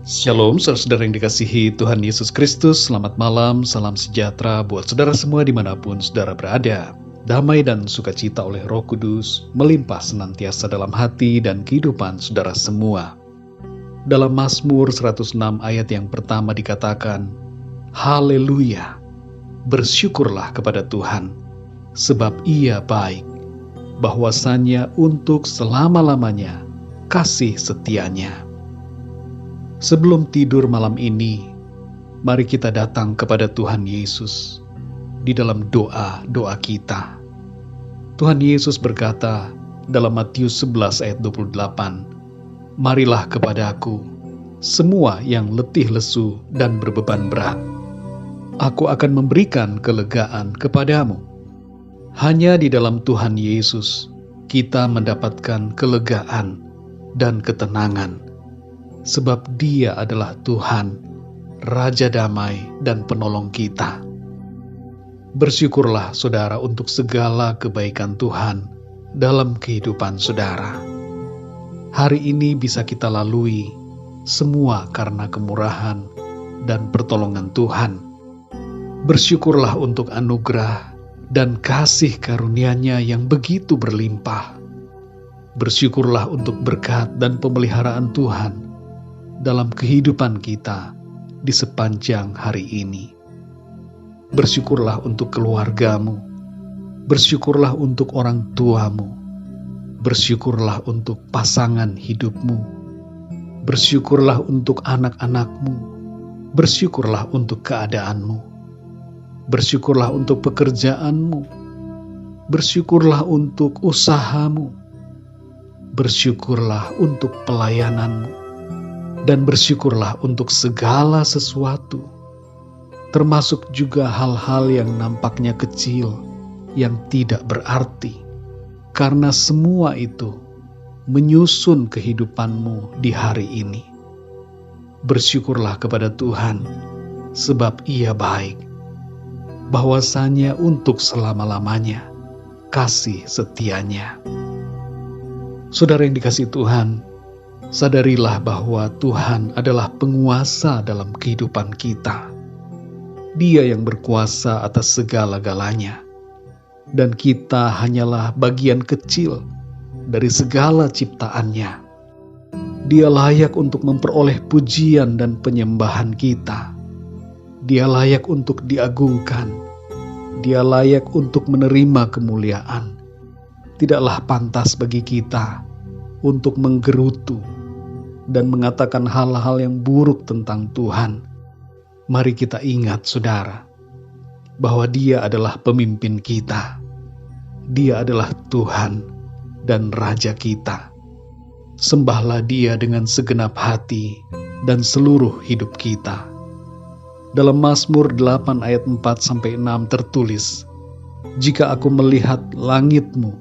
Shalom, saudara yang dikasihi Tuhan Yesus Kristus. Selamat malam, salam sejahtera buat saudara semua dimanapun saudara berada. Damai dan sukacita oleh Roh Kudus melimpah senantiasa dalam hati dan kehidupan saudara semua. Dalam Mazmur 106 ayat yang pertama dikatakan, Haleluya, bersyukurlah kepada Tuhan, sebab Ia baik, bahwasanya untuk selama-lamanya kasih setianya. Sebelum tidur malam ini, mari kita datang kepada Tuhan Yesus di dalam doa-doa kita. Tuhan Yesus berkata dalam Matius 11 ayat 28, Marilah kepadaku, semua yang letih lesu dan berbeban berat. Aku akan memberikan kelegaan kepadamu. Hanya di dalam Tuhan Yesus kita mendapatkan kelegaan dan ketenangan. Sebab Dia adalah Tuhan, Raja damai dan penolong kita. Bersyukurlah saudara untuk segala kebaikan Tuhan dalam kehidupan saudara. Hari ini bisa kita lalui semua karena kemurahan dan pertolongan Tuhan. Bersyukurlah untuk anugerah dan kasih karunia-Nya yang begitu berlimpah. Bersyukurlah untuk berkat dan pemeliharaan Tuhan dalam kehidupan kita di sepanjang hari ini. Bersyukurlah untuk keluargamu, bersyukurlah untuk orang tuamu, bersyukurlah untuk pasangan hidupmu, bersyukurlah untuk anak-anakmu, bersyukurlah untuk keadaanmu, bersyukurlah untuk pekerjaanmu, bersyukurlah untuk usahamu, bersyukurlah untuk pelayananmu, dan bersyukurlah untuk segala sesuatu, termasuk juga hal-hal yang nampaknya kecil, yang tidak berarti, karena semua itu menyusun kehidupanmu di hari ini. Bersyukurlah kepada Tuhan, sebab Ia baik, bahwasanya untuk selama-lamanya kasih setianya. Saudara yang dikasihi Tuhan, sadarilah bahwa Tuhan adalah penguasa dalam kehidupan kita. Dia yang berkuasa atas segala-galanya. Dan kita hanyalah bagian kecil dari segala ciptaannya. Dia layak untuk memperoleh pujian dan penyembahan kita. Dia layak untuk diagungkan. Dia layak untuk menerima kemuliaan. Tidaklah pantas bagi kita untuk menggerutu dan mengatakan hal-hal yang buruk tentang Tuhan. Mari kita ingat, saudara, bahwa Dia adalah pemimpin kita. Dia adalah Tuhan dan Raja kita. Sembahlah Dia dengan segenap hati dan seluruh hidup kita. Dalam Mazmur 8 ayat 4-6 tertulis, Jika aku melihat langitmu,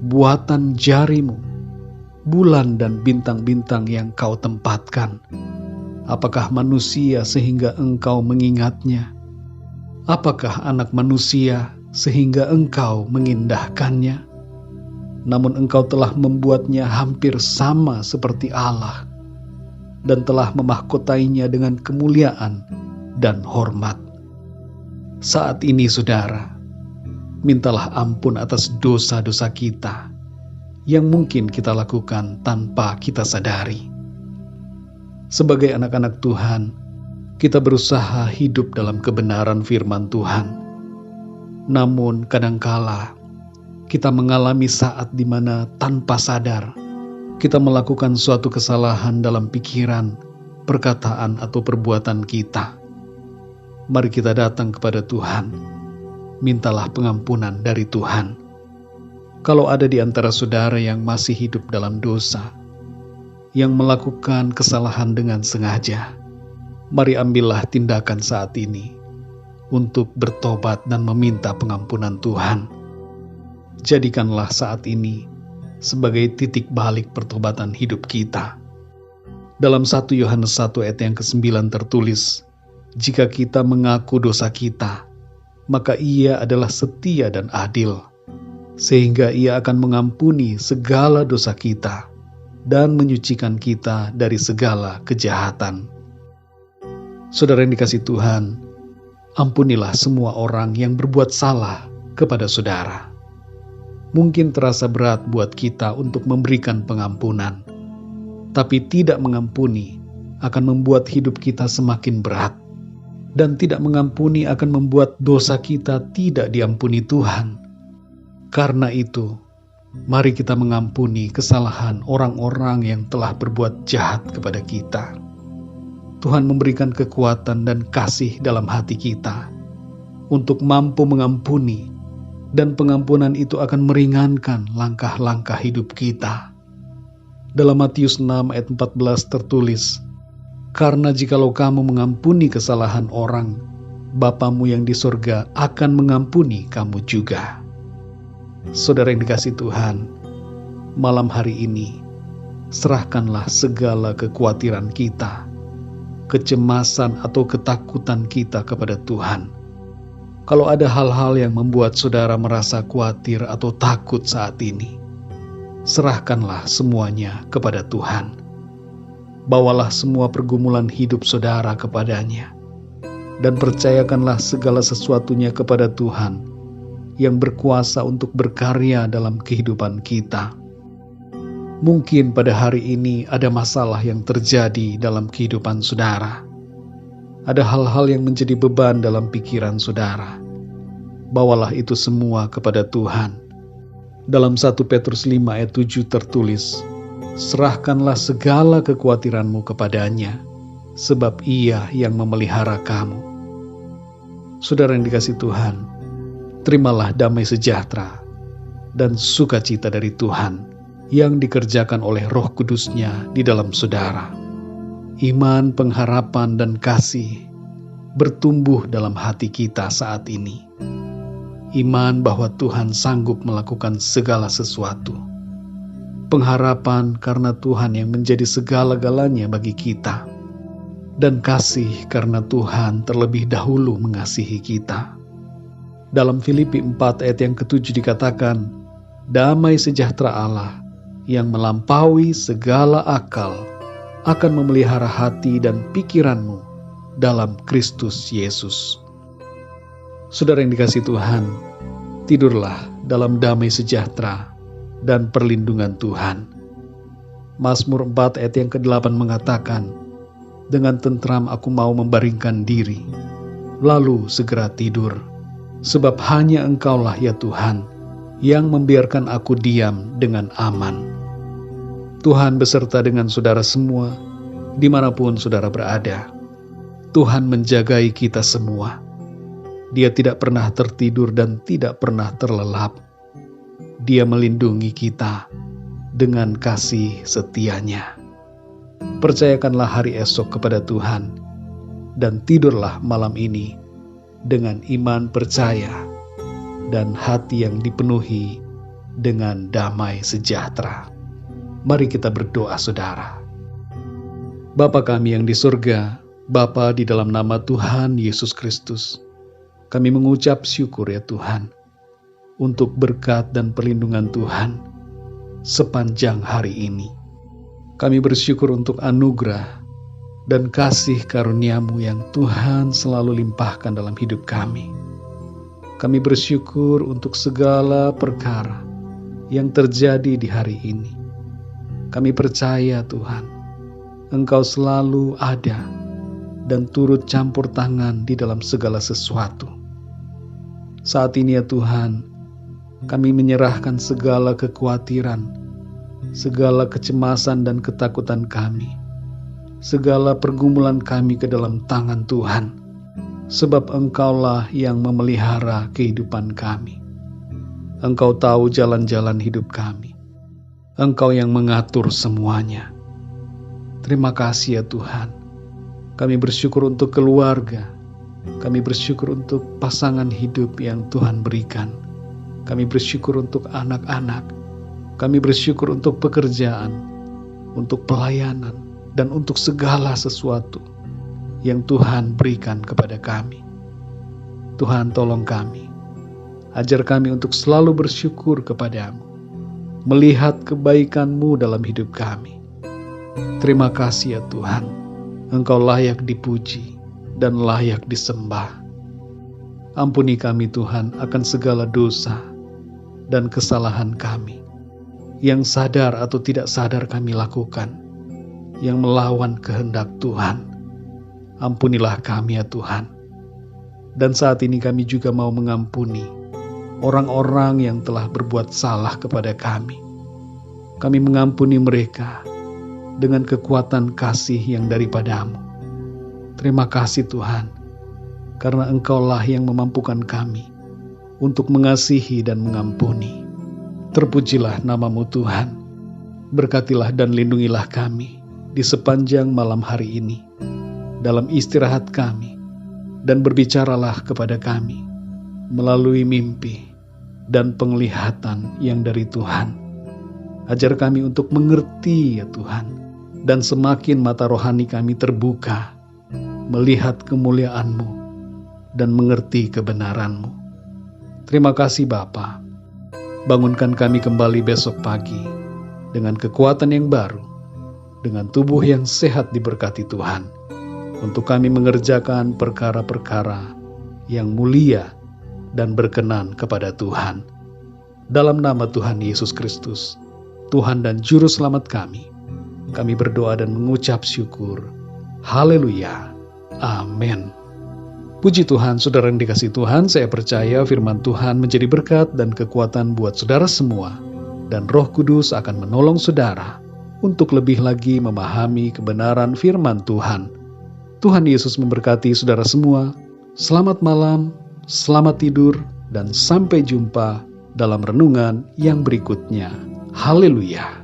buatan jarimu, bulan dan bintang-bintang yang Kau tempatkan, apakah manusia sehingga Engkau mengingatnya? Apakah anak manusia sehingga Engkau mengindahkannya? Namun Engkau telah membuatnya hampir sama seperti Allah, dan telah memahkotainya dengan kemuliaan dan hormat. Saat ini, saudara, mintalah ampun atas dosa-dosa kita yang mungkin kita lakukan tanpa kita sadari. Sebagai anak-anak Tuhan, kita berusaha hidup dalam kebenaran firman Tuhan. Namun kadangkala kita mengalami saat di mana tanpa sadar kita melakukan suatu kesalahan dalam pikiran, perkataan, atau perbuatan kita. Mari kita datang kepada Tuhan, mintalah pengampunan dari Tuhan. Kalau ada di antara saudara yang masih hidup dalam dosa, yang melakukan kesalahan dengan sengaja, mari ambillah tindakan saat ini untuk bertobat dan meminta pengampunan Tuhan. Jadikanlah saat ini sebagai titik balik pertobatan hidup kita. Dalam 1 Yohanes 1 ayat yang ke-9 tertulis, Jika kita mengaku dosa kita, maka Ia adalah setia dan adil, sehingga Ia akan mengampuni segala dosa kita dan menyucikan kita dari segala kejahatan. Saudara yang dikasihi Tuhan, ampunilah semua orang yang berbuat salah kepada saudara. Mungkin terasa berat buat kita untuk memberikan pengampunan, tapi tidak mengampuni akan membuat hidup kita semakin berat, dan tidak mengampuni akan membuat dosa kita tidak diampuni Tuhan. Karena itu, mari kita mengampuni kesalahan orang-orang yang telah berbuat jahat kepada kita. Tuhan memberikan kekuatan dan kasih dalam hati kita untuk mampu mengampuni, dan pengampunan itu akan meringankan langkah-langkah hidup kita. Dalam Matius 6 ayat 14 tertulis, "Karena jikalau kamu mengampuni kesalahan orang, Bapamu yang di surga akan mengampuni kamu juga." Saudara yang dikasihi Tuhan, malam hari ini, serahkanlah segala kekhawatiran kita, kecemasan atau ketakutan kita kepada Tuhan. Kalau ada hal-hal yang membuat saudara merasa khawatir atau takut saat ini, serahkanlah semuanya kepada Tuhan. Bawalah semua pergumulan hidup saudara kepadanya, dan percayakanlah segala sesuatunya kepada Tuhan yang berkuasa untuk berkarya dalam kehidupan kita. Mungkin pada hari ini ada masalah yang terjadi dalam kehidupan saudara. Ada hal-hal yang menjadi beban dalam pikiran saudara. Bawalah itu semua kepada Tuhan. Dalam 1 Petrus 5 ayat 7 tertulis, "Serahkanlah segala kekhawatiranmu kepadanya, sebab Ia yang memelihara kamu." Saudara yang dikasihi Tuhan, terimalah damai sejahtera dan sukacita dari Tuhan yang dikerjakan oleh Roh Kudus-Nya di dalam saudara. Iman, pengharapan, dan kasih bertumbuh dalam hati kita saat ini. Iman bahwa Tuhan sanggup melakukan segala sesuatu. Pengharapan karena Tuhan yang menjadi segala-galanya bagi kita. Dan kasih karena Tuhan terlebih dahulu mengasihi kita. Dalam Filipi 4 ayat yang ke-7 dikatakan, "Damai sejahtera Allah yang melampaui segala akal akan memelihara hati dan pikiranmu dalam Kristus Yesus." Saudara yang dikasihi Tuhan, tidurlah dalam damai sejahtera dan perlindungan Tuhan. Mazmur 4 ayat yang ke-8 mengatakan, "Dengan tentram aku mau membaringkan diri, lalu segera tidur, sebab hanya Engkaulah ya Tuhan, yang membiarkan aku diam dengan aman." Tuhan beserta dengan saudara semua, dimanapun saudara berada. Tuhan menjagai kita semua. Dia tidak pernah tertidur dan tidak pernah terlelap. Dia melindungi kita dengan kasih setia-Nya. Percayakanlah hari esok kepada Tuhan, dan tidurlah malam ini dengan iman percaya dan hati yang dipenuhi dengan damai sejahtera. Mari kita berdoa saudara. Bapa kami yang di surga, Bapa di dalam nama Tuhan Yesus Kristus, kami mengucap syukur ya Tuhan, untuk berkat dan perlindungan Tuhan sepanjang hari ini. Kami bersyukur untuk anugerah dan kasih karunia-Mu yang Tuhan selalu limpahkan dalam hidup kami. Kami bersyukur untuk segala perkara yang terjadi di hari ini. Kami percaya Tuhan, Engkau selalu ada dan turut campur tangan di dalam segala sesuatu. Saat ini ya Tuhan, kami menyerahkan segala kekhawatiran, segala kecemasan dan ketakutan kami, segala pergumulan kami ke dalam tangan Tuhan, sebab Engkaulah yang memelihara kehidupan kami. Engkau tahu jalan-jalan hidup kami. Engkau yang mengatur semuanya. Terima kasih ya Tuhan. Kami bersyukur untuk keluarga. Kami bersyukur untuk pasangan hidup yang Tuhan berikan. Kami bersyukur untuk anak-anak. Kami bersyukur untuk pekerjaan, untuk pelayanan, dan untuk segala sesuatu yang Tuhan berikan kepada kami. Tuhan tolong kami. Ajar kami untuk selalu bersyukur kepada-Mu, melihat kebaikan-Mu dalam hidup kami. Terima kasih ya Tuhan, Engkau layak dipuji, dan layak disembah. Ampuni kami Tuhan akan segala dosa dan kesalahan kami, yang sadar atau tidak sadar kami lakukan, yang melawan kehendak Tuhan. Ampunilah kami ya Tuhan. Dan saat ini kami juga mau mengampuni orang-orang yang telah berbuat salah kepada kami. Kami mengampuni mereka dengan kekuatan kasih yang daripadamu. Terima kasih Tuhan, karena Engkaulah yang memampukan kami untuk mengasihi dan mengampuni. Terpujilah nama-Mu Tuhan. Berkatilah dan lindungilah kami di sepanjang malam hari ini, dalam istirahat kami, dan berbicaralah kepada kami melalui mimpi dan penglihatan yang dari Tuhan. Ajar kami untuk mengerti ya Tuhan, dan semakin mata rohani kami terbuka, melihat kemuliaan-Mu dan mengerti kebenaran-Mu. Terima kasih Bapa. Bangunkan kami kembali besok pagi dengan kekuatan yang baru, dengan tubuh yang sehat diberkati Tuhan, untuk kami mengerjakan perkara-perkara yang mulia dan berkenan kepada Tuhan. Dalam nama Tuhan Yesus Kristus, Tuhan dan Juru Selamat kami berdoa dan mengucap syukur. Haleluya. Amin. Puji Tuhan, saudara yang dikasihi Tuhan, saya percaya firman Tuhan menjadi berkat dan kekuatan buat saudara semua, dan Roh Kudus akan menolong saudara untuk lebih lagi memahami kebenaran firman Tuhan. Tuhan Yesus memberkati saudara semua. Selamat malam, selamat tidur, dan sampai jumpa dalam renungan yang berikutnya. Haleluya.